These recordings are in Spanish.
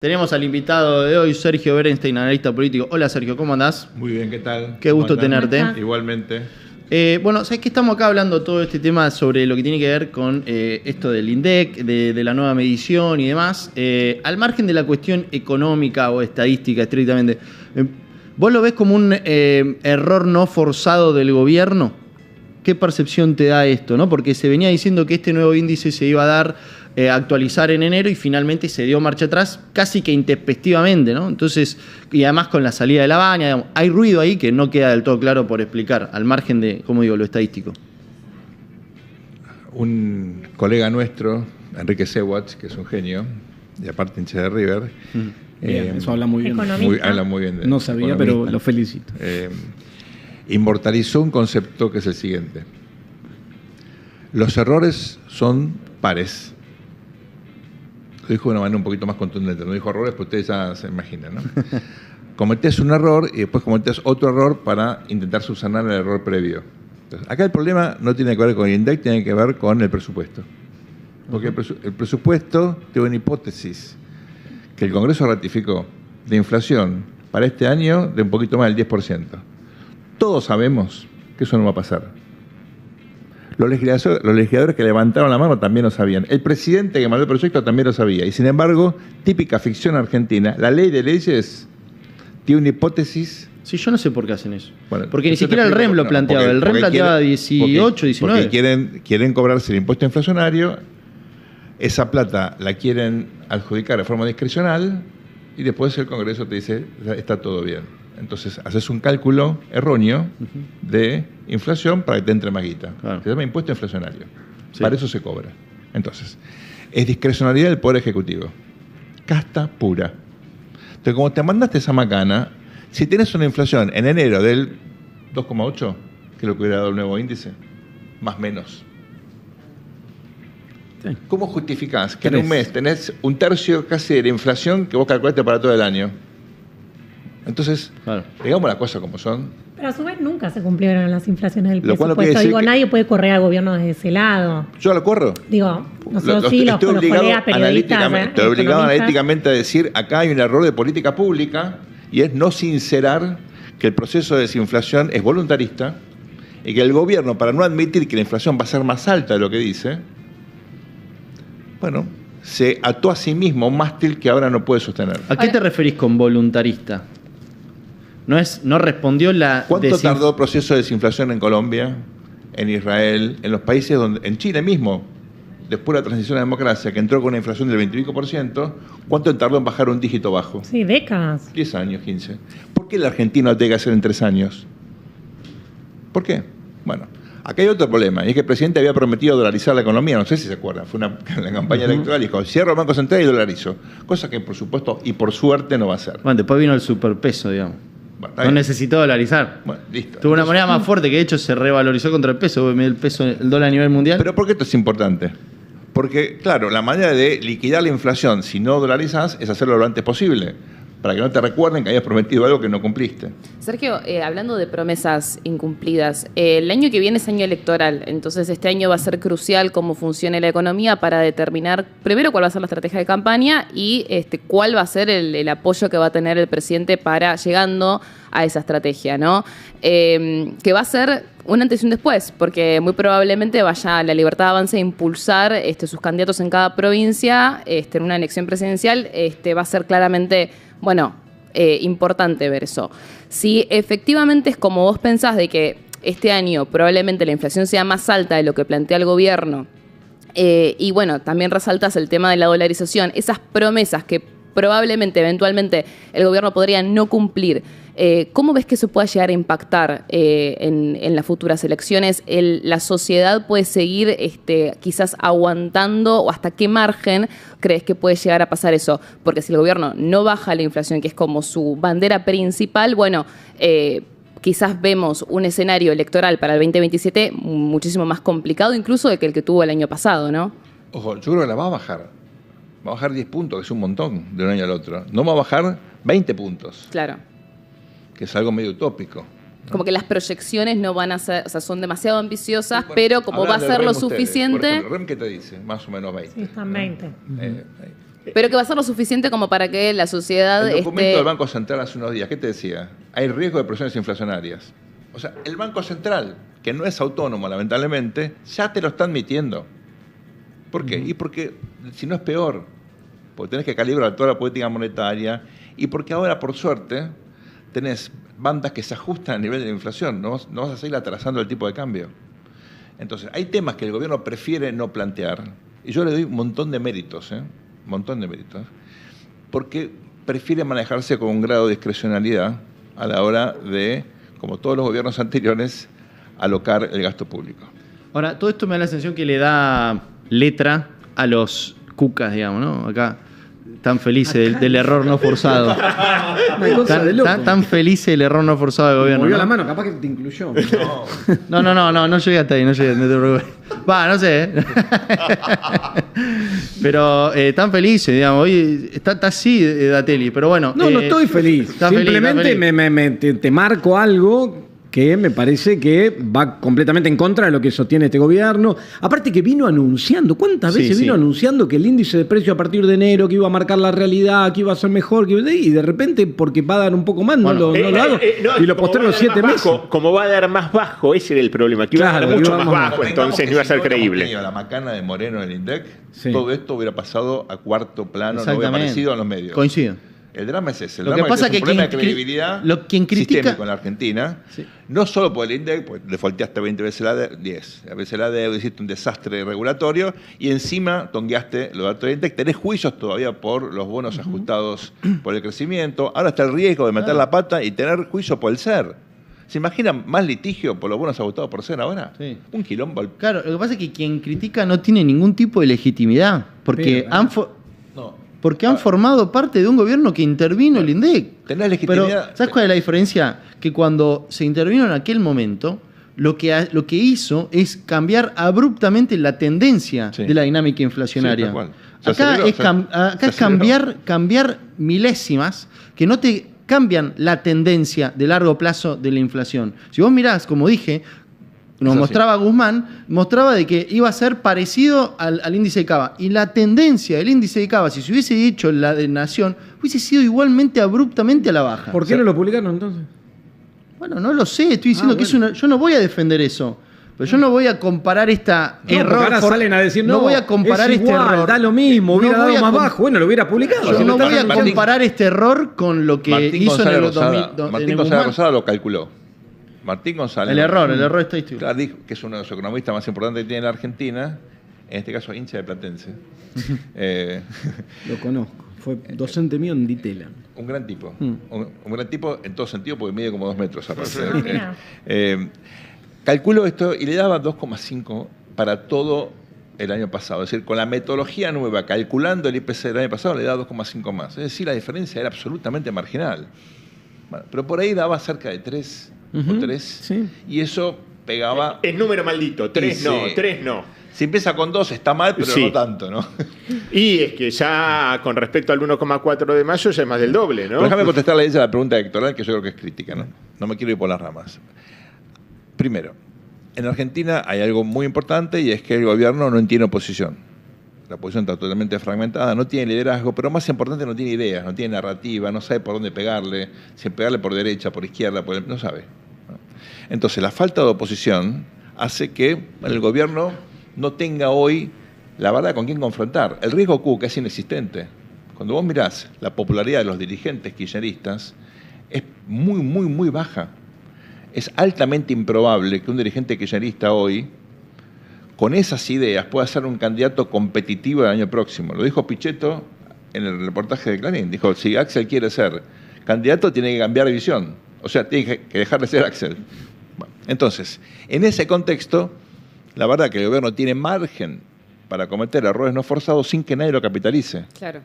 Tenemos al invitado de hoy, Sergio Berenstein, analista político. Hola Sergio, ¿cómo andás? Muy bien, ¿qué tal? Qué gusto tenerte. Igualmente. Bueno, sabés que estamos acá hablando todo este tema sobre lo que tiene que ver con esto del INDEC, de la nueva medición y demás. Al margen de la cuestión económica o estadística estrictamente, ¿vos lo ves como un error no forzado del gobierno? ¿Qué percepción te da esto, no? Porque se venía diciendo que este nuevo índice se iba a dar actualizar en enero y finalmente se dio marcha atrás casi que intempestivamente, ¿no? Entonces, y además con la salida de la baña, digamos, hay ruido ahí que no queda del todo claro por explicar, al margen de, como digo, lo estadístico. Un colega nuestro, Enrique Sewatch, que es un genio, y aparte hincha de River. Bien, eso habla muy bien. Habla muy bien de no sabía, pero lo felicito. Inmortalizó un concepto que es el siguiente. Los errores son pares. Lo dijo de una manera un poquito más contundente. No dijo errores, pues ustedes ya se imaginan, ¿no? Cometés un error y después cometés otro error para intentar subsanar el error previo. Entonces, acá el problema no tiene que ver con el INDEC, tiene que ver con el presupuesto. Porque el presupuesto tiene una hipótesis que el Congreso ratificó de inflación para este año de un poquito más del 10%. Todos sabemos que eso no va a pasar. Los legisladores que levantaron la mano también lo sabían. El presidente que mandó el proyecto también lo sabía. Y sin embargo, típica ficción argentina, la ley de leyes tiene una hipótesis. Sí, yo no sé por qué hacen eso. Bueno, porque ni siquiera el REM lo planteaba. El REM planteaba 18, 19. Porque quieren cobrarse el impuesto inflacionario, esa plata la quieren adjudicar de forma discrecional y después el Congreso te dice, está todo bien. Entonces, haces un cálculo erróneo de inflación para que te entre más guita. Claro. Se llama impuesto inflacionario. Sí. Para eso se cobra. Entonces, es discrecionalidad del Poder Ejecutivo. Casta pura. Entonces, como te mandaste esa macana, si tienes una inflación en enero del 2,8, que es lo que hubiera dado el nuevo índice, más o menos. Sí. ¿Cómo justificás que en un mes tenés un tercio casi de la inflación que vos calculaste para todo el año? Entonces, claro, digamos las cosas como son. Pero a su vez nunca se cumplieron las inflaciones del presupuesto. No digo, nadie puede correr al gobierno desde ese lado. ¿Yo lo corro? Digo, nosotros sí, los colegas periodistas. Estoy obligado analíticamente a decir, acá hay un error de política pública y es no sincerar que el proceso de desinflación es voluntarista y que el gobierno, para no admitir que la inflación va a ser más alta de lo que dice, bueno, se ató a sí mismo un mástil que ahora no puede sostener. ¿A qué te referís con voluntarista? No respondió la... ¿Cuánto tardó el proceso de desinflación en Colombia, en Israel, en los países donde, en Chile mismo, después de la transición a la democracia, que entró con una inflación del 20%, ¿cuánto tardó en bajar un dígito bajo? Sí, décadas. 10 años, 15. ¿Por qué el argentino tiene que hacer en 3 años? ¿Por qué? Bueno, acá hay otro problema, y es que el presidente había prometido dolarizar la economía, no sé si se acuerdan, fue en la campaña electoral, dijo, cierro el Banco Central y dolarizo, cosa que por supuesto y por suerte no va a ser. Bueno, después vino el superpeso, digamos. Bueno, no necesitó dolarizar. Bueno, listo. Tuvo una moneda más fuerte que de hecho se revalorizó contra el peso, el dólar a nivel mundial. Pero ¿por qué esto es importante? Porque, claro, la manera de liquidar la inflación si no dolarizás es hacerlo lo antes posible, para que no te recuerden que habías prometido algo que no cumpliste. Sergio, hablando de promesas incumplidas, el año que viene es año electoral, entonces este año va a ser crucial cómo funcione la economía para determinar primero cuál va a ser la estrategia de campaña y cuál va a ser el apoyo que va a tener el presidente para llegando a esa estrategia, ¿no? Que va a ser un antes y un después, porque muy probablemente vaya la Libertad Avanza a impulsar sus candidatos en cada provincia en una elección presidencial, va a ser claramente... Bueno, importante ver eso. Si efectivamente es como vos pensás de que este año probablemente la inflación sea más alta de lo que plantea el gobierno, y bueno, también resaltas el tema de la dolarización, esas promesas que probablemente, eventualmente, el gobierno podría no cumplir, ¿cómo ves que eso pueda llegar a impactar en las futuras elecciones? ¿La sociedad puede seguir quizás aguantando o hasta qué margen crees que puede llegar a pasar eso? Porque si el gobierno no baja la inflación, que es como su bandera principal, bueno, quizás vemos un escenario electoral para el 2027 muchísimo más complicado incluso de que el que tuvo el año pasado, ¿no? Ojo, yo creo que la va a bajar. Va a bajar 10 puntos, que es un montón de un año al otro. No va a bajar 20 puntos. Claro. Que es algo medio utópico, ¿no? Como que las proyecciones no van a ser, o sea, son demasiado ambiciosas, pero como va a ser lo suficiente... Por ejemplo, ¿REM qué te dice? Más o menos 20. Sí, están 20. Pero que va a ser lo suficiente como para que la sociedad El documento del Banco Central hace unos días, ¿qué te decía? Hay riesgo de presiones inflacionarias. O sea, el Banco Central, que no es autónomo, lamentablemente, ya te lo está admitiendo. ¿Por qué? Y porque, si no es peor, porque tenés que calibrar toda la política monetaria y porque ahora, por suerte, tenés bandas que se ajustan al nivel de la inflación. No vas a seguir atrasando el tipo de cambio. Entonces, hay temas que el gobierno prefiere no plantear. Y yo le doy un montón de méritos, un montón de méritos. Porque prefiere manejarse con un grado de discrecionalidad a la hora de, como todos los gobiernos anteriores, alocar el gasto público. Ahora, todo esto me da la sensación que le da letra a los cucas, digamos, ¿no? Acá, tan felices del error no forzado. Tan felices del error no forzado del gobierno. Movió ¿no? la mano, capaz que te incluyó. No llegué hasta ahí, no te preocupes. Va, no sé. Pero tan felices, digamos. Hoy está así, Datelli, pero bueno. No estoy feliz. Simplemente feliz. Te marco algo que me parece que va completamente en contra de lo que sostiene este gobierno. Aparte que vino anunciando, ¿cuántas veces vino anunciando que el índice de precio a partir de enero, que iba a marcar la realidad, que iba a ser mejor, y de repente, porque va a dar un poco más, no lo hago, y lo postergo los 7 meses. Como va a dar más bajo, ese era el problema, que iba a dar mucho más bajo, entonces no iba a ser creíble. La macana de Moreno en el INDEC, todo esto hubiera pasado a cuarto plano, no hubiera aparecido en los medios. Coincido. El drama es ese. Lo que pasa es que problema de credibilidad sistémico en la Argentina, no solo por el INDEC, pues le falteaste 20 veces la deuda, hiciste un desastre regulatorio y encima tongueaste los datos del INDEC. Tenés juicios todavía por los bonos ajustados por el crecimiento. Ahora está el riesgo de meter la pata y tener juicio por el SER. ¿Se imaginan más litigio por los bonos ajustados por SER ahora? Sí. Un quilombo. Claro, lo que pasa es que quien critica no tiene ningún tipo de legitimidad, porque han formado parte de un gobierno que intervino el INDEC. Tenés legitimidad. Pero, ¿sabes cuál es la diferencia? Que cuando se intervino en aquel momento, lo que hizo es cambiar abruptamente la tendencia de la dinámica inflacionaria. Acá es cambiar milésimas que no te cambian la tendencia de largo plazo de la inflación. Si vos mirás, como dije, nos mostraba Guzmán, mostraba de que iba a ser parecido al índice de Cava. Y la tendencia del índice de Cava, si se hubiese hecho la de Nación, hubiese sido igualmente abruptamente a la baja. ¿Por qué no lo publicaron entonces? Bueno, no lo sé, estoy diciendo que yo no voy a defender eso. Pero yo no voy a comparar error. Ahora salen a decir, no voy a comparar es igual, error. Da lo mismo, hubiera dado más bajo. Bueno, lo hubiera publicado. Yo no voy a comparar este error con lo que hizo en el 2000. Martín González Rosada lo calculó. Martín González. El error estadístico. Claro, dijo que es uno de los economistas más importantes que tiene la Argentina, en este caso hincha de Platense. Lo conozco, fue docente mío en Ditela. Un gran tipo, un gran tipo en todo sentido porque mide como 2 metros aparte. Calculó esto y le daba 2,5 para todo el año pasado. Es decir, con la metodología nueva, calculando el IPC del año pasado, le daba 2,5 más. Es decir, la diferencia era absolutamente marginal. Bueno, pero por ahí daba cerca de 3 o 3, y eso pegaba... Es número maldito, 3 no. Si empieza con 2 está mal, pero no tanto, ¿no? Y es que ya con respecto al 1,4 de mayo ya es más del doble, ¿no? Pero déjame contestarle a ella la pregunta electoral, que yo creo que es crítica, ¿no? No me quiero ir por las ramas. Primero, en Argentina hay algo muy importante y es que el gobierno no tiene oposición. La oposición está totalmente fragmentada, no tiene liderazgo, pero más importante no tiene ideas, no tiene narrativa, no sabe por dónde pegarle, si pegarle por derecha, por izquierda, no sabe. Entonces, la falta de oposición hace que el gobierno no tenga hoy, la verdad, con quién confrontar. El riesgo Q, que es inexistente. Cuando vos mirás la popularidad de los dirigentes kirchneristas, es muy, muy, muy baja. Es altamente improbable que un dirigente kirchnerista hoy, con esas ideas, pueda ser un candidato competitivo el año próximo. Lo dijo Pichetto en el reportaje de Clarín. Dijo, si Axel quiere ser candidato, tiene que cambiar de visión. O sea, tiene que dejar de ser Axel. Bueno, entonces, en ese contexto, la verdad que el gobierno tiene margen para cometer errores no forzados sin que nadie lo capitalice. Claro.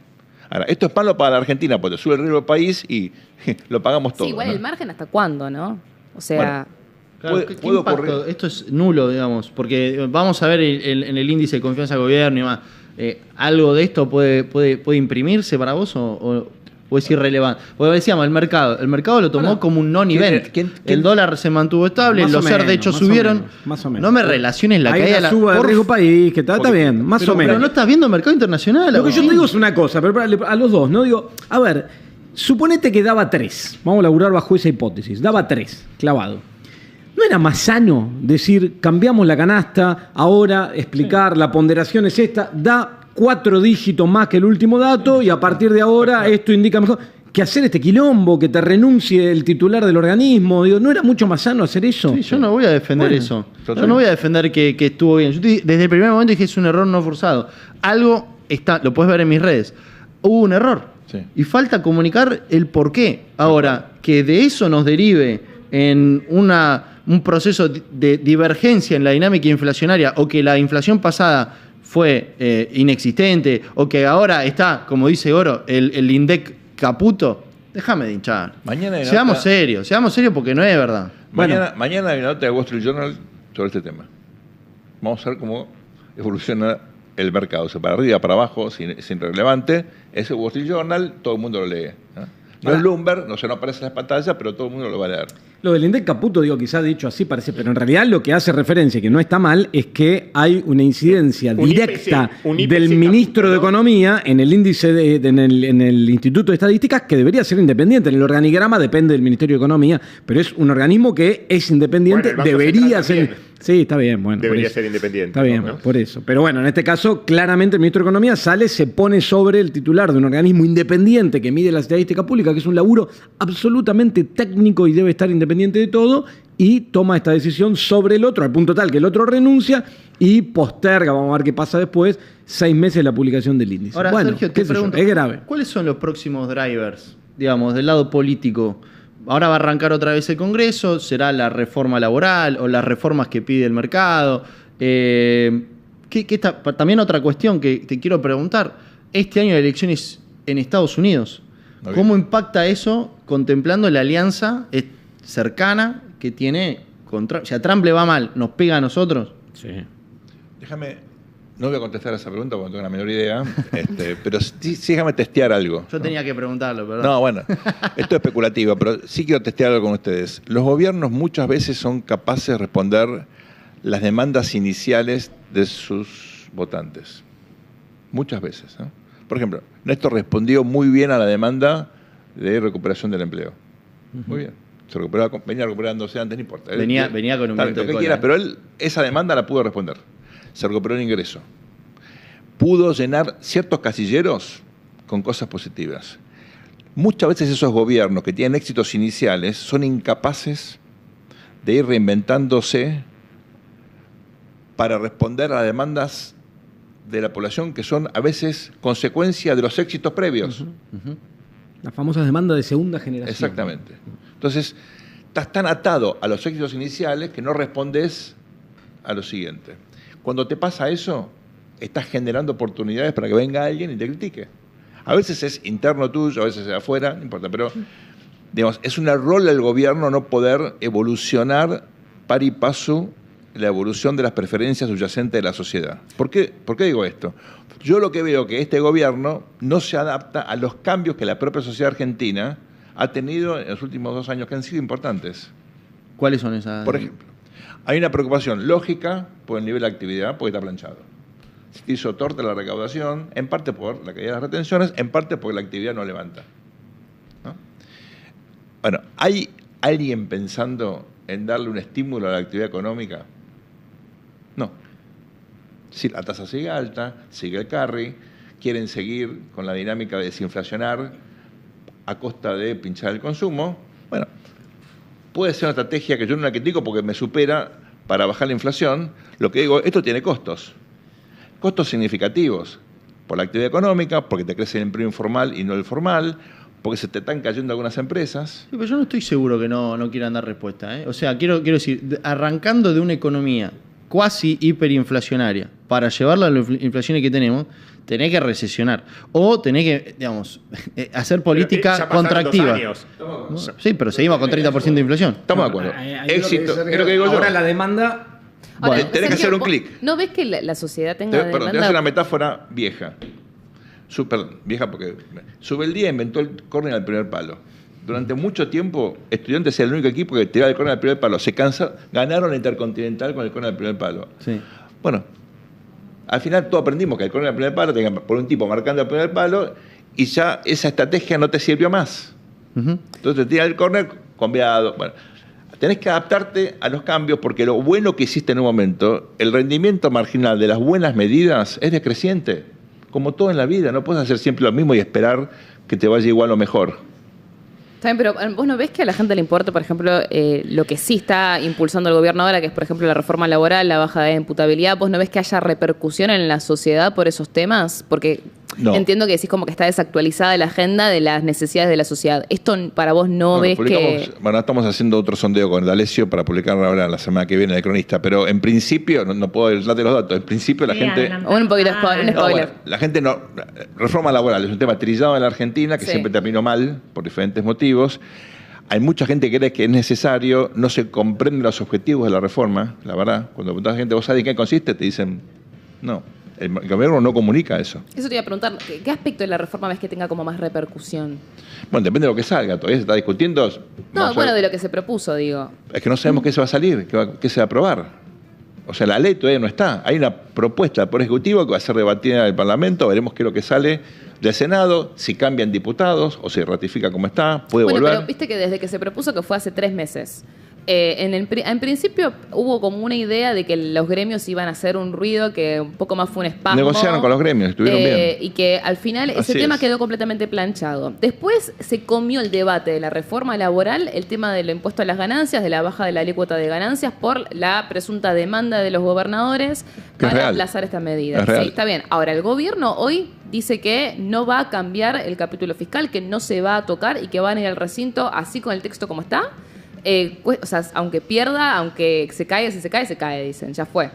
Ahora, esto es malo para la Argentina, porque sube el riesgo del país y lo pagamos todo. Sí, igual, ¿no? El margen hasta cuándo, ¿no? O sea... Bueno, claro, ¿puede ocurrir? Esto es nulo, digamos, porque vamos a ver en el índice de confianza del gobierno y más. ¿Algo de esto puede imprimirse para vos o o es irrelevante? Porque decíamos, el mercado lo tomó como un non-event. El dólar se mantuvo estable, los CER de hecho subieron. Más o menos. No me relaciones la caída de la suba del riesgo país, que está bien, más o menos. Pero no estás viendo el mercado internacional. Lo que yo te digo es una cosa, pero a los dos, ¿no? Digo, a ver, suponete que daba 3. Vamos a laburar bajo esa hipótesis. Daba 3, clavado. ¿No era más sano decir, cambiamos la canasta, ahora explicar, la ponderación es esta, da 4 dígitos más que el último dato y a partir de ahora esto indica mejor? Que hacer este quilombo, que te renuncie el titular del organismo. Digo, ¿no era mucho más sano hacer eso? Sí, yo no voy a defender eso. Yo no voy a defender que estuvo bien. Yo desde el primer momento dije que es un error no forzado. Algo está, lo puedes ver en mis redes. Hubo un error. Sí. Y falta comunicar el por qué. Ahora, que de eso nos derive en un proceso de divergencia en la dinámica inflacionaria o que la inflación pasada fue inexistente o que ahora está, como dice Oro, el INDEC caputo, déjame de hinchar. Seamos serios porque no es verdad. Mañana hay una nota de Wall Street Journal sobre este tema. Vamos a ver cómo evoluciona el mercado. O sea, para arriba, para abajo, es irrelevante. Ese Wall Street Journal, todo el mundo lo lee. No es Bloomberg, no aparece en las pantallas, pero todo el mundo lo va a leer. Lo del INDEC caputo, digo, quizás dicho así parece, pero en realidad lo que hace referencia, que no está mal, es que hay una incidencia directa del ministro de Economía en el índice, en el Instituto de Estadísticas, que debería ser independiente. En el organigrama depende del Ministerio de Economía, pero es un organismo que es independiente, debería ser... Sí, está bien, bueno. Debería ser independiente. Está bien, ¿no? Por eso. Pero bueno, en este caso, claramente el ministro de Economía se pone sobre el titular de un organismo independiente que mide la estadística pública, que es un laburo absolutamente técnico y debe estar independiente de todo, y toma esta decisión sobre el otro, al punto tal que el otro renuncia y posterga, vamos a ver qué pasa después, 6 meses de la publicación del índice. Ahora, bueno, Sergio, te pregunto, es grave. ¿Cuáles son los próximos drivers, digamos, del lado político? Ahora va a arrancar otra vez el Congreso, será la reforma laboral o las reformas que pide el mercado. También otra cuestión que te quiero preguntar, este año de elecciones en Estados Unidos, ¿cómo impacta eso contemplando la alianza cercana que tiene con Trump? Si a Trump le va mal, ¿nos pega a nosotros? Sí. No voy a contestar a esa pregunta porque no tengo la menor idea, pero sí déjame testear algo. Yo tenía que preguntarlo, perdón. No, bueno, esto es especulativo, pero sí quiero testear algo con ustedes. Los gobiernos muchas veces son capaces de responder las demandas iniciales de sus votantes. Muchas veces. ¿No? Por ejemplo, Néstor respondió muy bien a la demanda de recuperación del empleo. Muy bien. Venía recuperándose antes, no importa. Venía con un viento de cola. Quiera, pero él esa demanda la pudo responder. Se recuperó el ingreso. Pudo llenar ciertos casilleros con cosas positivas. Muchas veces esos gobiernos que tienen éxitos iniciales son incapaces de ir reinventándose para responder a las demandas de la población que son a veces consecuencia de los éxitos previos. Las famosas demandas de segunda generación. Exactamente. Entonces, estás tan atado a los éxitos iniciales que no respondes a lo siguiente. Cuando te pasa eso, estás generando oportunidades para que venga alguien y te critique. A veces es interno tuyo, a veces es de afuera, no importa, pero digamos, es un error del gobierno no poder evolucionar par y paso la evolución de las preferencias subyacentes de la sociedad. ¿Por qué digo esto? Yo lo que veo que este gobierno no se adapta a los cambios que la propia sociedad argentina ha tenido en los últimos 2 años que han sido importantes. ¿Cuáles son esas? Por ejemplo, hay una preocupación lógica por el nivel de actividad, porque está planchado. Se hizo torta la recaudación, en parte por la caída de las retenciones, en parte porque la actividad no levanta. ¿No? Bueno, ¿hay alguien pensando en darle un estímulo a la actividad económica? No. Si la tasa sigue alta, sigue el carry, quieren seguir con la dinámica de desinflacionar a costa de pinchar el consumo, bueno, puede ser una estrategia que yo no la critico porque me supera para bajar la inflación. Lo que digo, esto tiene costos significativos, por la actividad económica, porque te crece el empleo informal y no el formal, porque se te están cayendo algunas empresas. Sí, pero yo no estoy seguro que no quieran dar respuesta. O sea, quiero decir, arrancando de una economía cuasi hiperinflacionaria, para llevarla a las inflaciones que tenemos, tenés que recesionar. O tenés que, digamos, hacer política contractiva. Sí, pero seguimos con 30% de inflación. Estamos de acuerdo. Éxito. Es lo que digo yo. Ahora la demanda... Bueno, tenés que hacer un clic. ¿No ves que la sociedad tenga demanda? Te voy a hacer una metáfora vieja. Perdón, vieja porque Subeldía inventó el córner al primer palo. Durante mucho tiempo, Estudiantes era el único equipo que tiraba el córner al primer palo. Ganaron la Intercontinental con el córner al primer palo. Sí. Bueno, al final todos aprendimos que el córner al primer palo tenía por un tipo marcando al primer palo y ya esa estrategia no te sirvió más. Entonces te tira el córner cambiado. Bueno, tenés que adaptarte a los cambios porque lo bueno que hiciste en un momento, el rendimiento marginal de las buenas medidas es decreciente. Como todo en la vida, no puedes hacer siempre lo mismo y esperar que te vaya igual o mejor. También, pero vos no ves que a la gente le importa, por ejemplo, lo que sí está impulsando el gobierno ahora, que es, por ejemplo, la reforma laboral, la baja de imputabilidad. ¿Vos no ves que haya repercusión en la sociedad por esos temas? Porque entiendo que decís como que está desactualizada la agenda de las necesidades de la sociedad. ¿Esto para vos no ves que...? Bueno, estamos haciendo otro sondeo con D'Alessio para publicar ahora la semana que viene en El Cronista, pero en principio, no puedo darte los datos, en principio la gente... Un poquito un spoiler. Bueno, la gente no... Reforma laboral es un tema trillado en la Argentina que siempre terminó mal por diferentes motivos. Hay mucha gente que cree que es necesario, no se comprenden los objetivos de la reforma, la verdad. Cuando preguntas a la gente, ¿vos sabés en qué consiste? Te dicen, no. El gobierno no comunica eso. Eso te iba a preguntar, ¿qué aspecto de la reforma ves que tenga como más repercusión? Bueno, depende de lo que salga, todavía se está discutiendo. De lo que se propuso, digo. Es que no sabemos qué se va a salir, qué se va a aprobar. O sea, la ley todavía no está. Hay una propuesta del Poder Ejecutivo que va a ser debatida en el Parlamento, veremos qué es lo que sale del Senado, si cambian diputados o se ratifica como está, puede volver. Pero viste que desde que se propuso, que fue hace 3 meses, en principio hubo como una idea de que los gremios iban a hacer un ruido que un poco más fue un espasmo. Negociaron con los gremios, estuvieron bien. Y que al final ese tema quedó completamente planchado. Después se comió el debate de la reforma laboral, el tema del impuesto a las ganancias, de la baja de la alícuota de ganancias por la presunta demanda de los gobernadores para aplazar esta medida. Sí, está bien. Ahora, el gobierno hoy dice que no va a cambiar el capítulo fiscal, que no se va a tocar y que van a ir al recinto así con el texto como está. O sea, aunque pierda, aunque se cae, si se cae, dicen, ya fue.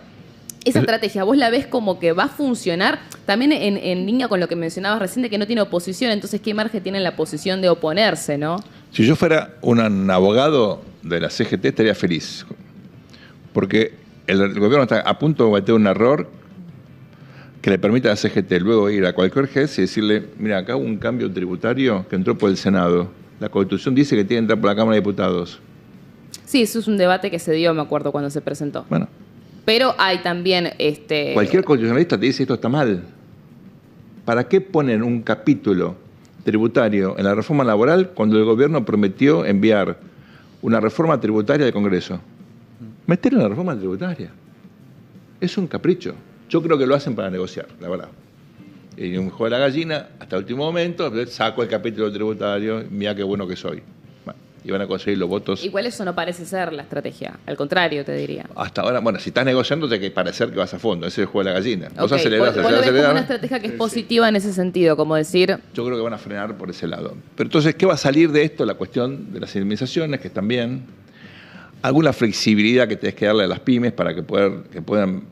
Esa estrategia, ¿vos la ves como que va a funcionar? También en línea con lo que mencionabas recién de que no tiene oposición, entonces ¿qué margen tiene la posición de oponerse, no? Si yo fuera un abogado de la CGT estaría feliz, porque el gobierno está a punto de cometer un error que le permita a la CGT luego ir a cualquier juez y decirle, mira, acá hubo un cambio tributario que entró por el Senado. La Constitución dice que tiene que entrar por la Cámara de Diputados. Sí, eso es un debate que se dio, me acuerdo, cuando se presentó. Bueno. Pero hay también... Cualquier constitucionalista te dice esto está mal. ¿Para qué ponen un capítulo tributario en la reforma laboral cuando el gobierno prometió enviar una reforma tributaria al Congreso? Meterlo en la reforma tributaria. Es un capricho. Yo creo que lo hacen para negociar, la verdad. Y un juego de la gallina, hasta el último momento, saco el capítulo tributario, mira qué bueno que soy. Bueno, y van a conseguir los votos. Igual eso no parece ser la estrategia, al contrario, te diría. Hasta ahora, bueno, si estás negociando, te hay que parecer que vas a fondo, ese es el juego de la gallina. Vos acelerás, vos lo ves como una estrategia que es positiva en ese sentido, como decir... Yo creo que van a frenar por ese lado. Pero entonces, ¿qué va a salir de esto? La cuestión de las indemnizaciones, que están bien. Alguna flexibilidad que tenés que darle a las pymes para que puedan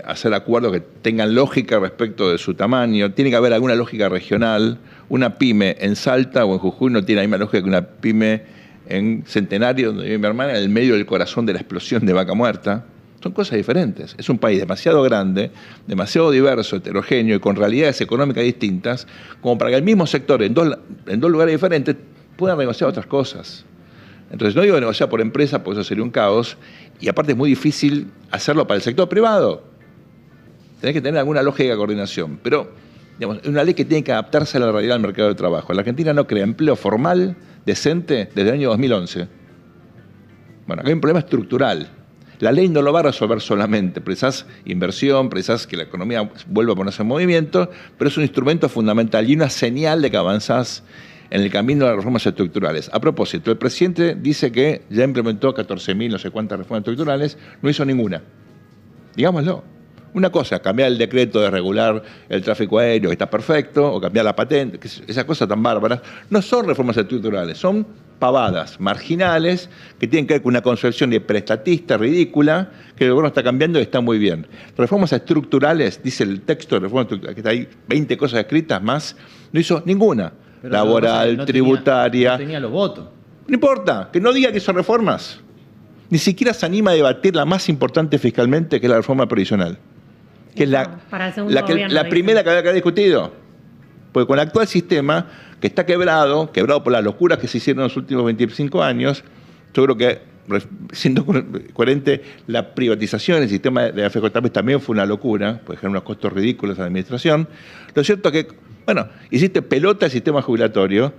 hacer acuerdos que tengan lógica respecto de su tamaño. Tiene que haber alguna lógica regional. Una pyme en Salta o en Jujuy no tiene la misma lógica que una pyme en Centenario, donde vive mi hermana, en el medio del corazón de la explosión de Vaca Muerta. Son cosas diferentes. Es un país demasiado grande, demasiado diverso, heterogéneo y con realidades económicas distintas, como para que el mismo sector en dos lugares diferentes pueda negociar otras cosas. Entonces, no digo negociar por empresa, porque eso sería un caos, y aparte es muy difícil hacerlo para el sector privado. Tenés que tener alguna lógica de coordinación, pero digamos, es una ley que tiene que adaptarse a la realidad del mercado de trabajo. La Argentina no crea empleo formal, decente, desde el año 2011. Bueno, acá hay un problema estructural. La ley no lo va a resolver solamente. Precisás inversión, precisás que la economía vuelva a ponerse en movimiento, pero es un instrumento fundamental y una señal de que avanzás en el camino de las reformas estructurales. A propósito, el presidente dice que ya implementó 14.000 no sé cuántas reformas estructurales, no hizo ninguna. Digámoslo. Una cosa, cambiar el decreto de regular el tráfico aéreo, que está perfecto, o cambiar la patente, esas cosas tan bárbaras, no son reformas estructurales, son pavadas, marginales, que tienen que ver con una concepción de prestatista ridícula, que el gobierno está cambiando y está muy bien. Reformas estructurales, dice el texto de reformas estructurales, que está ahí 20 cosas escritas más, no hizo ninguna. Pero laboral, no tributaria. No tenía los votos. No importa, que no diga que son reformas. Ni siquiera se anima a debatir la más importante fiscalmente, que es la reforma previsional. Que es la primera que había discutido. Porque con el actual sistema, que está quebrado por las locuras que se hicieron en los últimos 25 años, yo creo que, siendo coherente, la privatización del sistema de la FJP también fue una locura, porque generó unos costos ridículos a la administración. Lo cierto es que, hiciste pelota el sistema jubilatorio.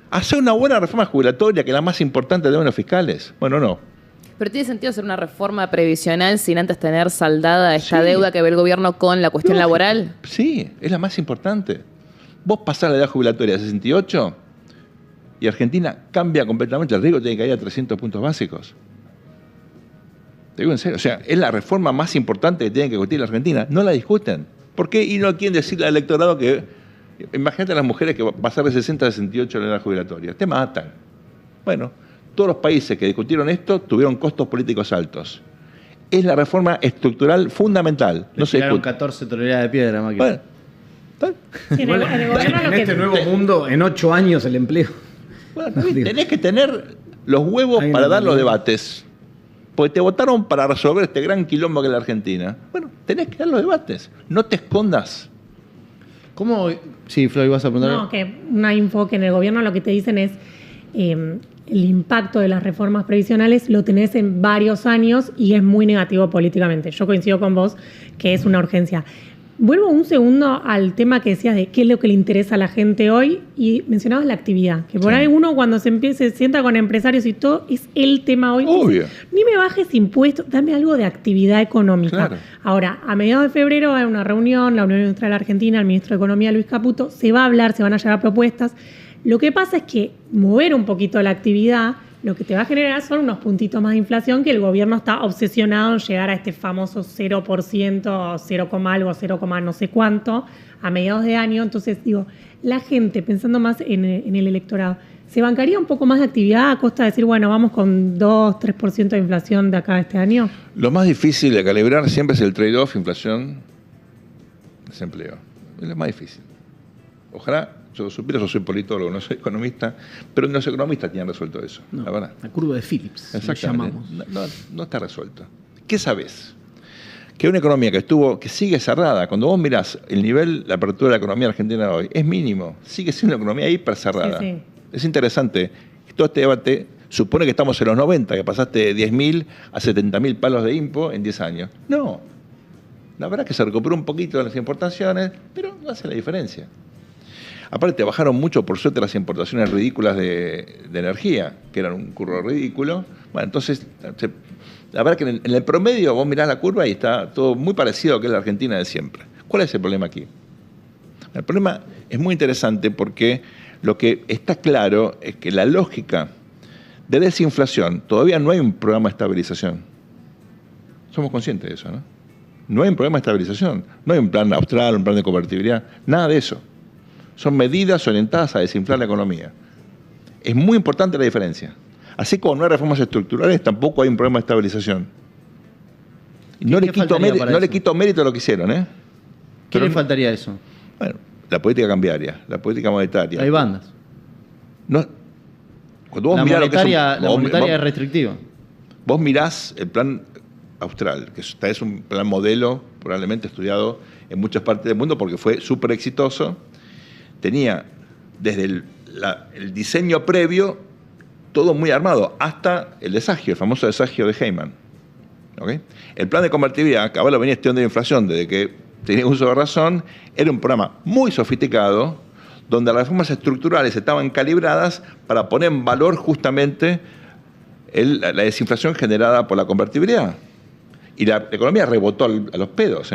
Hacer una buena reforma jubilatoria, que es la más importante de los fiscales. Bueno, no. Pero ¿tiene sentido hacer una reforma previsional sin antes tener saldada esta deuda que ve el gobierno con la cuestión laboral? Sí, es la más importante. Vos pasás la edad jubilatoria a 68 y Argentina cambia completamente. El riesgo tiene que caer a 300 puntos básicos. Te digo en serio. O sea, es la reforma más importante que tiene que discutir la Argentina. No la discuten. ¿Por qué? Y no quieren decirle al electorado que... Imagínate a las mujeres que pasar de 60 a 68 en la edad jubilatoria. Te matan. Bueno, todos los países que discutieron esto tuvieron costos políticos altos. Es la reforma estructural fundamental. No se discute. 14 toneladas de piedra, máquina. Bueno, sí, en este nuevo mundo, en 8 años el empleo. Bueno, tenés que tener los huevos para dar los debates. Porque te votaron para resolver este gran quilombo que es la Argentina. Bueno, tenés que dar los debates. No te escondas. ¿Cómo? Sí, Flo, ibas a preguntar. No, que una info que en el gobierno lo que te dicen es el impacto de las reformas previsionales lo tenés en varios años y es muy negativo políticamente. Yo coincido con vos que es una urgencia. Vuelvo un segundo al tema que decías de qué es lo que le interesa a la gente hoy y mencionabas la actividad, que por ahí uno cuando se sienta con empresarios y todo, es el tema hoy. Obvio. Dice, ni me bajes impuestos, dame algo de actividad económica. Claro. Ahora, a mediados de febrero hay una reunión, la Unión Industrial Argentina, el ministro de Economía, Luis Caputo, se va a hablar, se van a llevar propuestas. Lo que pasa es que mover un poquito la actividad lo que te va a generar son unos puntitos más de inflación que el gobierno está obsesionado en llegar a este famoso 0%, 0, algo, 0, no sé cuánto, a mediados de año. Entonces, digo, la gente, pensando más en el electorado, ¿se bancaría un poco más de actividad a costa de decir, bueno, vamos con 2, 3% de inflación de acá a este año? Lo más difícil de calibrar siempre es el trade-off inflación-desempleo. Es lo más difícil. Ojalá yo supiera, yo soy politólogo, no soy economista, pero los economistas tienen resuelto eso, no, la verdad. La curva de Phillips, exactamente. No está resuelto. ¿Qué sabés? Que una economía que sigue cerrada, cuando vos mirás el nivel, la apertura de la economía argentina hoy, es mínimo, sigue siendo una economía hiper cerrada. Sí. Es interesante, todo este debate supone que estamos en los 90, que pasaste de 10.000 a 70.000 palos de impo en 10 años. No, la verdad es que se recuperó un poquito de las importaciones, pero no hace la diferencia. Aparte, bajaron mucho, por suerte, las importaciones ridículas de energía, que eran un curro ridículo. Bueno, entonces, la verdad que en el promedio vos mirás la curva y está todo muy parecido a lo que es la Argentina de siempre. ¿Cuál es el problema aquí? El problema es muy interesante porque lo que está claro es que la lógica de desinflación, todavía no hay un programa de estabilización. Somos conscientes de eso, ¿no? No hay un programa de estabilización, no hay un plan austral, un plan de convertibilidad, nada de eso. Son medidas orientadas a desinflar la economía. Es muy importante la diferencia. Así como no hay reformas estructurales, tampoco hay un programa de estabilización. No le quito mérito a lo que hicieron, ¿eh? ¿Qué le faltaría a eso? Bueno, la política cambiaria, la política monetaria. Hay bandas. No, cuando vos la monetaria es restrictiva. Vos mirás el plan austral, que es un plan modelo probablemente estudiado en muchas partes del mundo porque fue súper exitoso. Tenía desde el diseño previo todo muy armado, hasta el desagio, el famoso desagio de Heyman. ¿Okay? El plan de convertibilidad, que ahora venía estudiando de inflación desde que tenía uso de razón, era un programa muy sofisticado, donde las reformas estructurales estaban calibradas para poner en valor justamente la desinflación generada por la convertibilidad. Y la economía rebotó a los pedos.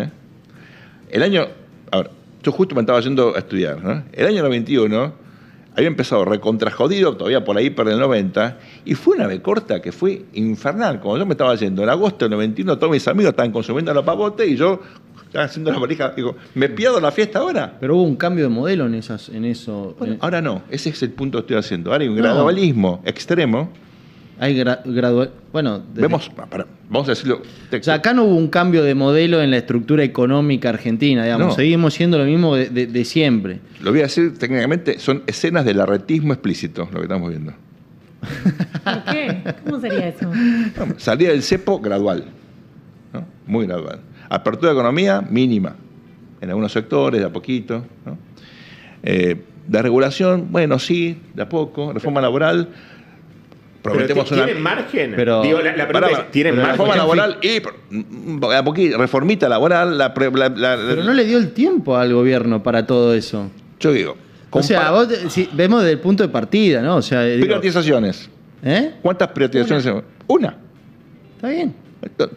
Yo justo me estaba yendo a estudiar, ¿no? El año 91 había empezado recontrajodido, todavía por ahí para el 90, y fue una B corta que fue infernal. Como yo me estaba yendo en agosto del 91, todos mis amigos estaban consumiendo los pavotes y yo estaba haciendo la valija. Digo, ¿me pierdo la fiesta ahora? Pero hubo un cambio de modelo en eso. Bueno, ahora no, ese es el punto que estoy haciendo. Ahora hay un gradualismo extremo. Hay bueno, vamos a decirlo. O sea, acá no hubo un cambio de modelo en la estructura económica argentina, digamos. No. Seguimos siendo lo mismo de siempre. Lo voy a decir técnicamente, son escenas del arretismo explícito lo que estamos viendo. ¿Por qué? ¿Cómo sería eso? Salida del cepo gradual, ¿no? Muy gradual. Apertura de economía mínima, en algunos sectores, de a poquito, ¿no? De regulación, bueno, sí, de a poco. Reforma laboral. Prometemos ¿tienen margen? Digo, la pregunta es, ¿tienen margen? Reforma laboral y a poquito, reformita laboral. Pero no le dio el tiempo al gobierno para todo eso. Yo digo. O sea, vos, si vemos desde el punto de partida, ¿no? O sea, privatizaciones. ¿Cuántas privatizaciones? Una. Está bien.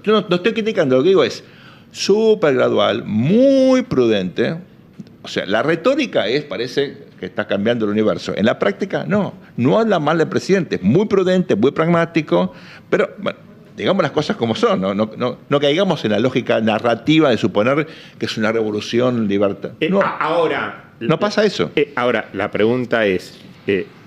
Yo no estoy criticando, lo que digo es súper gradual, muy prudente. O sea, la retórica parece que está cambiando el universo. En la práctica, no habla mal del presidente, es muy prudente, muy pragmático, pero bueno, digamos las cosas como son, no caigamos en la lógica narrativa de suponer que es una revolución libertad. No pasa eso. Ahora, la pregunta es,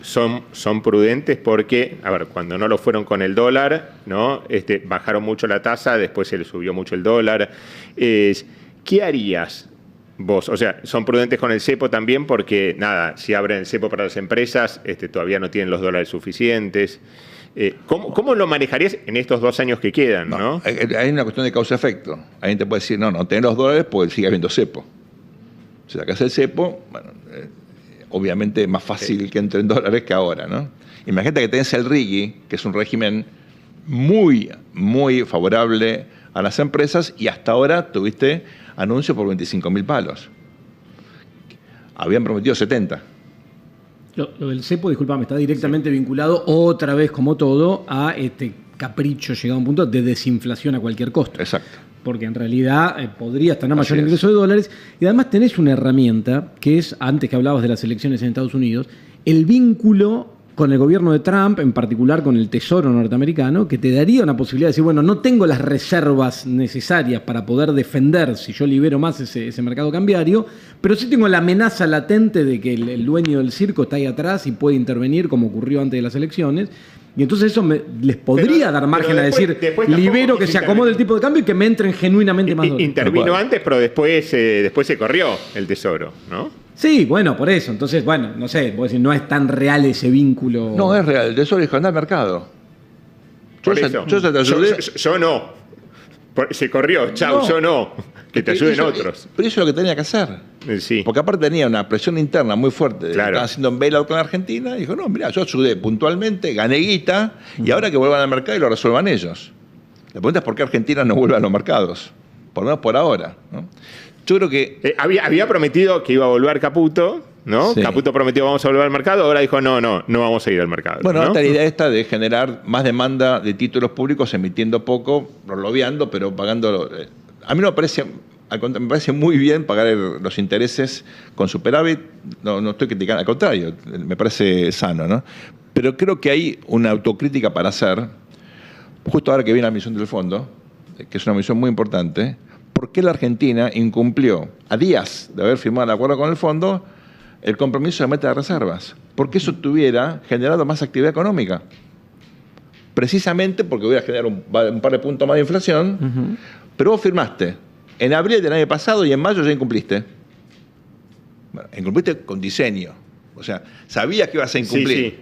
son prudentes porque, a ver, cuando no lo fueron con el dólar, ¿no? Bajaron mucho la tasa, después se le subió mucho el dólar. ¿Qué harías vos? O sea, son prudentes con el cepo también porque, nada, si abren el cepo para las empresas, todavía no tienen los dólares suficientes. ¿Cómo lo manejarías en estos 2 años que quedan? ¿No? Hay una cuestión de causa-efecto. Alguien te puede decir, no tenés los dólares porque sigue habiendo cepo. Si sacas el cepo, bueno, obviamente es más fácil que entren dólares que ahora, ¿no? Imagínate que tenés el RIGI, que es un régimen muy, muy favorable a las empresas, y hasta ahora tuviste anuncios por 25.000 palos. Habían prometido 70. Lo del cepo, discúlpame, está directamente vinculado otra vez, como todo, a este capricho llegado a un punto de desinflación a cualquier costo. Exacto. Porque en realidad podrías tener mayor ingreso de dólares, y además tenés una herramienta que es, antes que hablabas de las elecciones en Estados Unidos, el vínculo con el gobierno de Trump, en particular con el Tesoro norteamericano, que te daría una posibilidad de decir, bueno, no tengo las reservas necesarias para poder defender si yo libero más ese mercado cambiario, pero sí tengo la amenaza latente de que el dueño del circo está ahí atrás y puede intervenir como ocurrió antes de las elecciones. Y entonces eso les podría dar margen a decir, libero que se acomode el tipo de cambio y que me entren genuinamente más dólares. Intervino antes, pero después se corrió el Tesoro, ¿no? Sí, bueno, por eso. Entonces, bueno, no sé, vos decís, no es tan real ese vínculo. No, es real. El Tesoro dijo, anda al mercado. Yo no. Se corrió, chau, yo no. Que te ayuden otros. Pero eso es lo que tenía que hacer. Sí. Porque aparte tenía una presión interna muy fuerte. Claro. Estaban haciendo un bailout con la Argentina. Y dijo, no, mira, yo ayudé puntualmente, gané guita, y ahora que vuelvan al mercado y lo resuelvan ellos. La pregunta es por qué Argentina no vuelve a los mercados. Por lo menos por ahora, ¿no? Yo creo que... había prometido que iba a volver Caputo, ¿no? Sí. Caputo prometió vamos a volver al mercado, ahora dijo no vamos a ir al mercado. Bueno, ¿no? la idea esta de generar más demanda de títulos públicos emitiendo poco, lobeando, pero pagando... A mí no me parece... Me parece muy bien pagar los intereses con superávit. No estoy criticando, al contrario, me parece sano, ¿no? Pero creo que hay una autocrítica para hacer, justo ahora que viene la misión del fondo, que es una misión muy importante. ¿Por qué la Argentina incumplió, a días de haber firmado el acuerdo con el fondo, el compromiso de meta de reservas? Porque eso tuviera generado más actividad económica. Precisamente porque hubiera generado un par de puntos más de inflación, pero vos firmaste en abril del año pasado y en mayo ya incumpliste. Bueno, incumpliste con diseño. O sea, sabías que ibas a incumplir. Sí.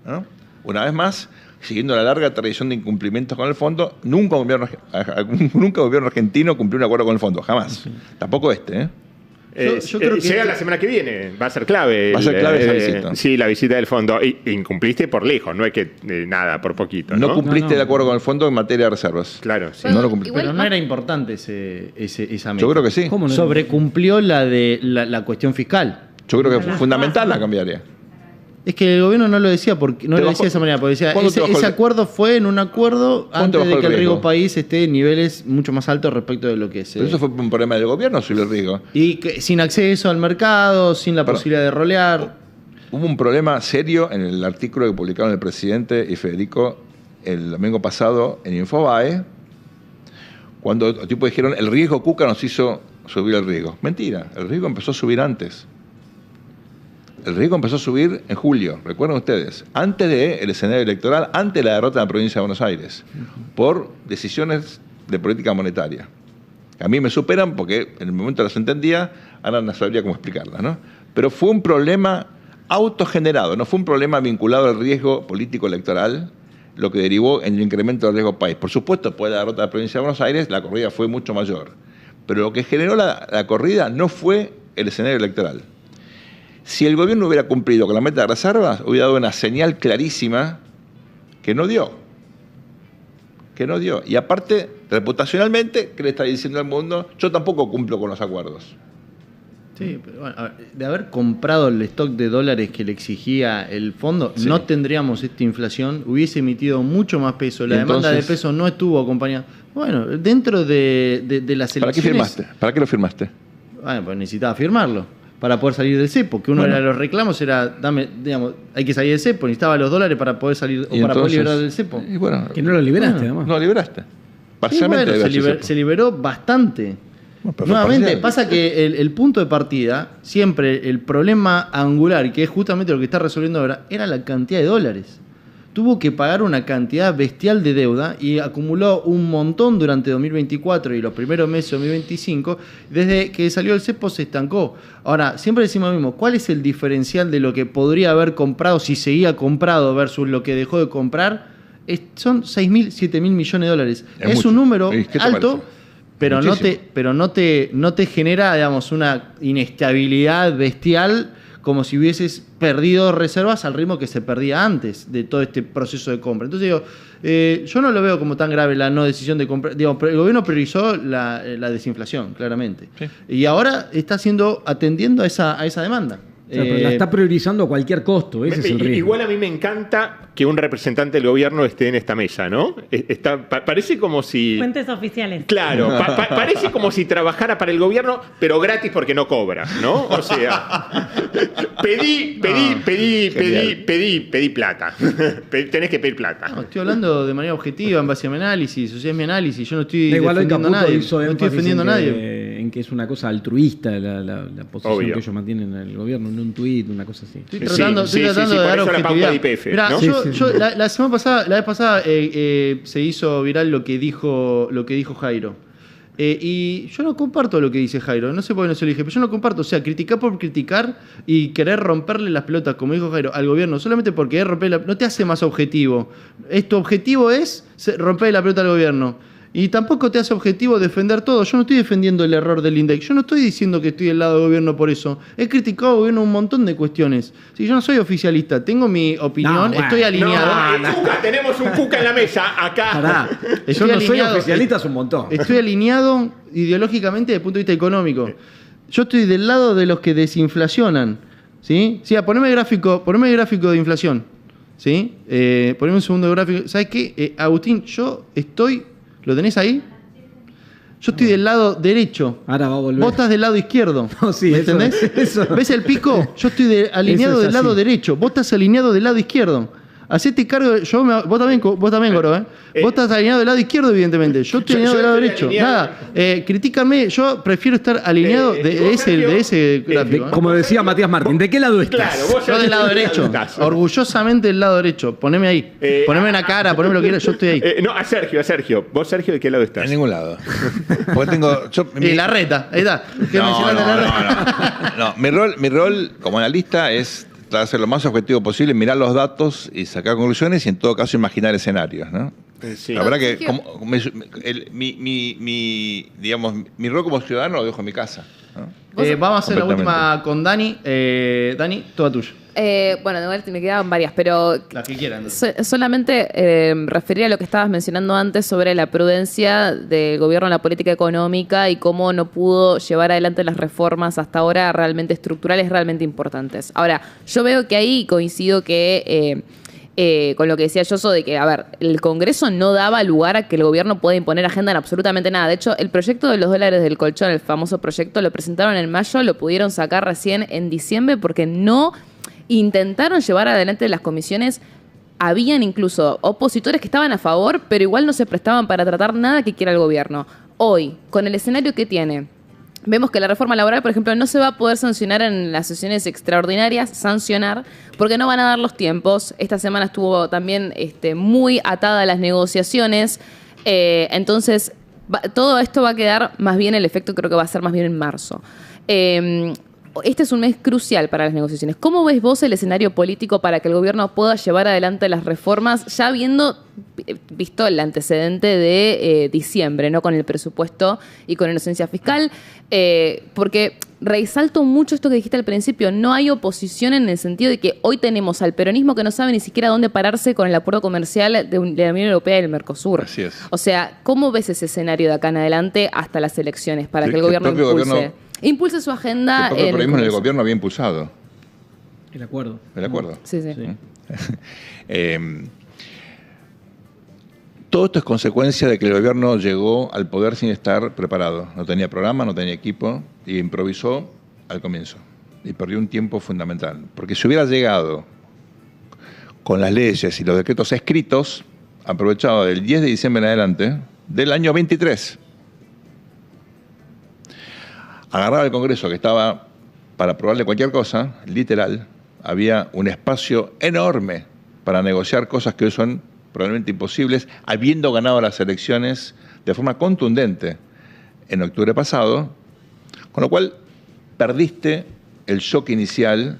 ¿No? Una vez más, siguiendo la larga tradición de incumplimientos con el fondo, nunca un gobierno argentino cumplió un acuerdo con el fondo, jamás. Tampoco ¿eh? Yo creo que llega la semana que viene, va a ser clave. Va a ser clave esa visita. Sí, la visita del fondo. Y incumpliste por lejos, no es que nada, por poquito. No cumpliste el acuerdo con el fondo en materia de reservas. Claro, sí. No lo cumpliste. Pero no era importante esa meta. Yo creo que sí. ¿Cómo no? Sobrecumplió la cuestión fiscal. Yo creo que fue fundamental la cambiaria. Es que el gobierno no lo decía porque no lo decía de esa manera, porque decía ese acuerdo fue en un acuerdo antes de que el riesgo país esté en niveles mucho más altos respecto de lo que es. Pero eso fue un problema del gobierno, subir el riesgo. Y sin acceso al mercado, sin la posibilidad de rolear. Hubo un problema serio en el artículo que publicaron el presidente y Federico el domingo pasado en Infobae, cuando los tipos dijeron el riesgo Cuca nos hizo subir el riesgo. Mentira, el riesgo empezó a subir antes. El riesgo empezó a subir en julio, recuerden ustedes, antes del escenario electoral, antes de la derrota en la provincia de Buenos Aires, por decisiones de política monetaria. A mí me superan porque en el momento las entendía, ahora no sabría cómo explicarlas, ¿no? Pero fue un problema autogenerado, no fue un problema vinculado al riesgo político electoral, lo que derivó en el incremento del riesgo país. Por supuesto, después de la derrota de la provincia de Buenos Aires, la corrida fue mucho mayor. Pero lo que generó la corrida no fue el escenario electoral. Si el gobierno hubiera cumplido con la meta de reservas, hubiera dado una señal clarísima que no dio. Y aparte, reputacionalmente, ¿qué le está diciendo al mundo? Yo tampoco cumplo con los acuerdos. Sí, pero bueno, de haber comprado el stock de dólares que le exigía el fondo, no tendríamos esta inflación, hubiese emitido mucho más peso, la demanda de pesos no estuvo acompañada. Bueno, dentro de las elecciones... ¿Para qué lo firmaste? Bueno, pues necesitaba firmarlo para poder salir del cepo, que uno de los reclamos era, hay que salir del cepo, necesitaba los dólares para poder salir o para poder liberar del cepo. Y bueno, que no lo liberaste, además. No lo liberaste. Parcialmente se liberó bastante. Nuevamente, pasa que el punto de partida, siempre el problema angular, que es justamente lo que está resolviendo ahora, era la cantidad de dólares. Tuvo que pagar una cantidad bestial de deuda y acumuló un montón durante 2024 y los primeros meses de 2025. Desde que salió el cepo se estancó. Ahora, siempre decimos lo mismo, ¿cuál es el diferencial de lo que podría haber comprado si seguía comprado versus lo que dejó de comprar? Son 6.000, 7.000 millones de dólares. Es un número alto, pero no te genera, digamos, una inestabilidad bestial como si hubieses perdido reservas al ritmo que se perdía antes de todo este proceso de compra. Entonces digo, yo no lo veo como tan grave la no decisión de comprar. Digo, el gobierno priorizó la desinflación, claramente. Sí. Y ahora está atendiendo a esa demanda. O sea, pero la está priorizando a cualquier costo, ese es el riesgo. Igual a mí me encanta que un representante del gobierno esté en esta mesa, ¿no? Parece como si... Fuentes oficiales. Claro, parece como si trabajara para el gobierno, pero gratis porque no cobra, ¿no? O sea, pedí plata. Tenés que pedir plata. No, estoy hablando de manera objetiva, en base a mi análisis, o sea, es mi análisis, yo no estoy defendiendo a nadie. No estoy defendiendo a nadie. En que es una cosa altruista la posición que ellos mantienen en el gobierno, no un tuit, una cosa así. Estoy tratando de dar objetividad. Mirá, ¿no? Yo la vez pasada se hizo viral lo que dijo Jairo. Y yo no comparto lo que dice Jairo, no sé por qué no se lo dije, pero yo no comparto. O sea, criticar por criticar y querer romperle las pelotas, como dijo Jairo, al gobierno, solamente por querer romperle no te hace más objetivo. Tu objetivo es romperle la pelota al gobierno. Y tampoco te hace objetivo defender todo. Yo no estoy defendiendo el error del INDEC. Yo no estoy diciendo que estoy del lado del gobierno por eso. He criticado al gobierno un montón de cuestiones. Si yo no soy oficialista, tengo mi opinión, estoy alineado. Tenemos un Cuca en la mesa acá. Yo no soy oficialista, es un montón. Estoy alineado ideológicamente desde el punto de vista económico. Yo estoy del lado de los que desinflacionan. ¿Sí? Sí, poneme el gráfico de inflación. ¿Sí? Poneme un segundo gráfico. ¿Sabes qué? Agustín, yo estoy... ¿Lo tenés ahí? Yo estoy del lado derecho. Ahora va a volver. Vos estás del lado izquierdo. No, sí, ¿me entendés? ¿Ves el pico? Yo estoy alineado del lado derecho. Vos estás alineado del lado izquierdo. Hacete cargo. Vos también, Goro, ¿eh? Vos estás alineado del lado izquierdo, evidentemente. Yo estoy alineado del lado derecho. Nada. Critícame. Yo prefiero estar alineado de ese gráfico. Como decía Matías Martín, ¿de qué lado estás? Claro, yo del lado derecho. Orgullosamente del lado derecho. Poneme ahí. Poneme en la cara, poneme lo que quieras. Yo estoy ahí. No, a Sergio. ¿Vos, Sergio, de qué lado estás? En ningún lado. Porque tengo. Y la reta. Ahí está. No. Mi rol como analista es tratar de ser lo más objetivo posible, mirar los datos y sacar conclusiones y en todo caso imaginar escenarios, ¿no? Sí. La verdad que mi rol como ciudadano lo dejo en mi casa, ¿no? Vamos a hacer la última con Dani. Dani, toda tuya. Bueno, de vuelta me quedaban varias, pero las que quieran. Solamente referir a lo que estabas mencionando antes sobre la prudencia del gobierno en la política económica y cómo no pudo llevar adelante las reformas hasta ahora realmente estructurales, realmente importantes. Ahora, yo veo que ahí coincido que con lo que decía Yoso de que, a ver, el Congreso no daba lugar a que el gobierno pueda imponer agenda en absolutamente nada. De hecho, el proyecto de los dólares del colchón, el famoso proyecto, lo presentaron en mayo, lo pudieron sacar recién en diciembre porque no intentaron llevar adelante las comisiones. Habían incluso opositores que estaban a favor, pero igual no se prestaban para tratar nada que quiera el gobierno. Hoy, con el escenario que tiene, vemos que la reforma laboral, por ejemplo, no se va a poder sancionar en las sesiones extraordinarias, porque no van a dar los tiempos. Esta semana estuvo también muy atada a las negociaciones. Entonces, todo esto va a quedar más bien, el efecto creo que va a ser más bien en marzo. este es un mes crucial para las negociaciones. ¿Cómo ves vos el escenario político para que el gobierno pueda llevar adelante las reformas, ya habiendo visto el antecedente de diciembre, ¿no? Con el presupuesto y con la inocencia fiscal? Porque resalto mucho esto que dijiste al principio, no hay oposición en el sentido de que hoy tenemos al peronismo que no sabe ni siquiera dónde pararse con el acuerdo comercial de la Unión Europea y el Mercosur. Así es. O sea, ¿cómo ves ese escenario de acá en adelante hasta las elecciones para que el gobierno impulse su agenda? El peronismo en el gobierno había impulsado el acuerdo. el acuerdo. Sí. Todo esto es consecuencia de que el gobierno llegó al poder sin estar preparado. No tenía programa, no tenía equipo y improvisó al comienzo. Y perdió un tiempo fundamental. Porque si hubiera llegado con las leyes y los decretos escritos, aprovechado del 10 de diciembre en adelante, del año 23, agarraba el Congreso que estaba para aprobarle cualquier cosa, literal, había un espacio enorme para negociar cosas que hoy son probablemente imposibles, habiendo ganado las elecciones de forma contundente en octubre pasado, con lo cual perdiste el shock inicial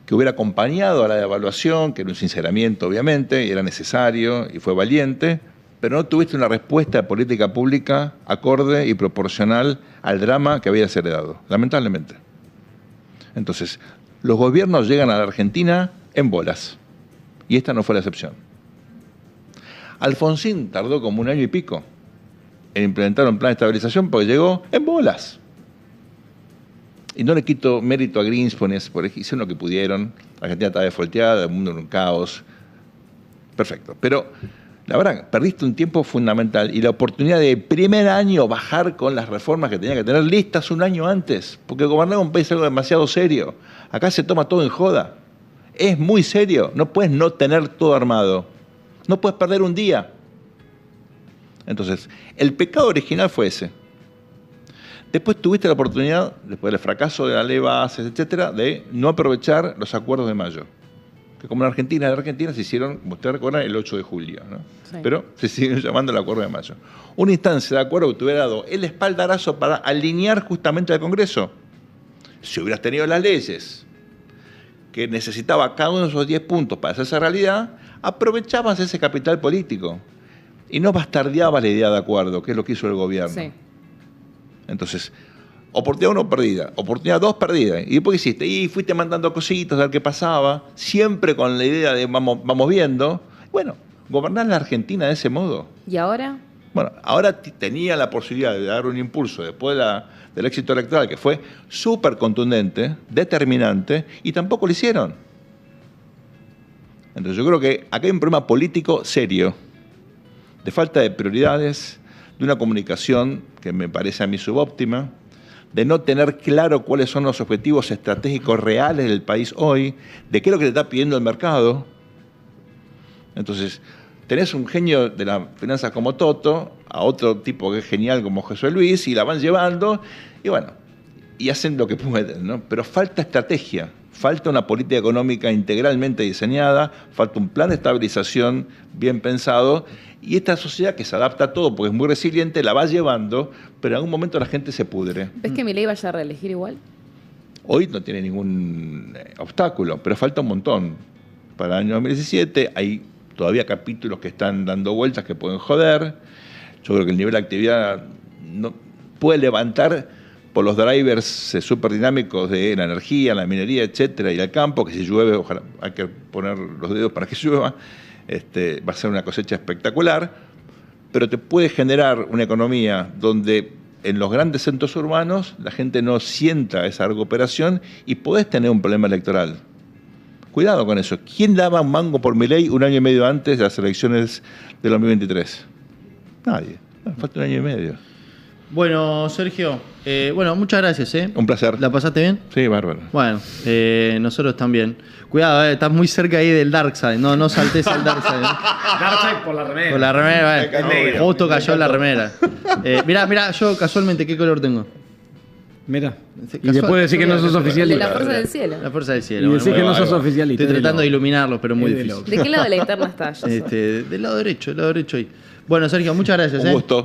que hubiera acompañado a la devaluación, que era un sinceramiento obviamente, y era necesario y fue valiente, pero no tuviste una respuesta de política pública acorde y proporcional al drama que habías heredado, lamentablemente. Entonces, los gobiernos llegan a la Argentina en bolas, y esta no fue la excepción. Alfonsín tardó como 1 año y pico en implementar un plan de estabilización porque llegó en bolas. Y no le quito mérito a Greenspan, hicieron lo que pudieron, la Argentina estaba desfolteada, el mundo en un caos, perfecto. Pero la verdad, perdiste un tiempo fundamental y la oportunidad de primer año bajar con las reformas que tenía que tener listas 1 año antes, porque gobernar un país es algo demasiado serio. Acá se toma todo en joda. Es muy serio, no puedes no tener todo armado. No puedes perder un día. Entonces, el pecado original fue ese. Después tuviste la oportunidad, después del fracaso de la ley bases, etcétera, de no aprovechar los acuerdos de mayo. Que como en Argentina se hicieron, como ustedes recuerdan, el 8 de julio, ¿no? Sí. Pero se siguen llamando el acuerdo de mayo. Una instancia de acuerdo que te hubiera dado el espaldarazo para alinear justamente al Congreso. Si hubieras tenido las leyes que necesitaba cada uno de esos 10 puntos para hacerse realidad, aprovechabas ese capital político y no bastardeabas la idea de acuerdo, que es lo que hizo el gobierno. Sí. Entonces, oportunidad 1 perdida, oportunidad 2 perdida. ¿Y después qué hiciste? Y fuiste mandando cositas a ver qué pasaba, siempre con la idea de vamos viendo. Bueno, gobernar la Argentina de ese modo. ¿Y ahora? Bueno, ahora tenía la posibilidad de dar un impulso después del éxito electoral, que fue súper contundente, determinante, y tampoco lo hicieron. Entonces yo creo que acá hay un problema político serio, de falta de prioridades, de una comunicación que me parece a mí subóptima, de no tener claro cuáles son los objetivos estratégicos reales del país hoy, de qué es lo que te está pidiendo el mercado. Entonces, tenés un genio de las finanzas como Toto, a otro tipo que es genial como José Luis, y la van llevando, y bueno, y hacen lo que pueden, ¿no? Pero falta estrategia. Falta una política económica integralmente diseñada, falta un plan de estabilización bien pensado, y esta sociedad que se adapta a todo porque es muy resiliente la va llevando, pero en algún momento la gente se pudre. ¿Ves que Milei vaya a reelegir igual? Hoy no tiene ningún obstáculo, pero falta un montón. Para el año 2017 hay todavía capítulos que están dando vueltas que pueden joder. Yo creo que el nivel de actividad no puede levantar por los drivers súper dinámicos de la energía, la minería, etcétera, y el campo, que si llueve, ojalá hay que poner los dedos para que llueva, va a ser una cosecha espectacular, pero te puede generar una economía donde en los grandes centros urbanos la gente no sienta esa recuperación y podés tener un problema electoral. Cuidado con eso. ¿Quién daba un mango por Milei 1 año y medio antes de las elecciones del 2023? Nadie. Falta 1 año y medio. Bueno, Sergio, muchas gracias. Un placer. ¿La pasaste bien? Sí, bárbaro. Bueno, nosotros también. Cuidado, estás muy cerca ahí del Darkside. No saltes al Darkside. Darkside por la remera. Por la remera, justo cayó la remera. Mirá, yo casualmente, ¿qué color tengo? Mira. Y después decir que no sos oficialista. De la fuerza del cielo. La fuerza del cielo. Y decir que no sos oficialista. Estoy tratando de iluminarlos, pero muy difícil. ¿De qué lado de la linterna estás? Del lado derecho ahí. Bueno, Sergio, muchas gracias. Un gusto.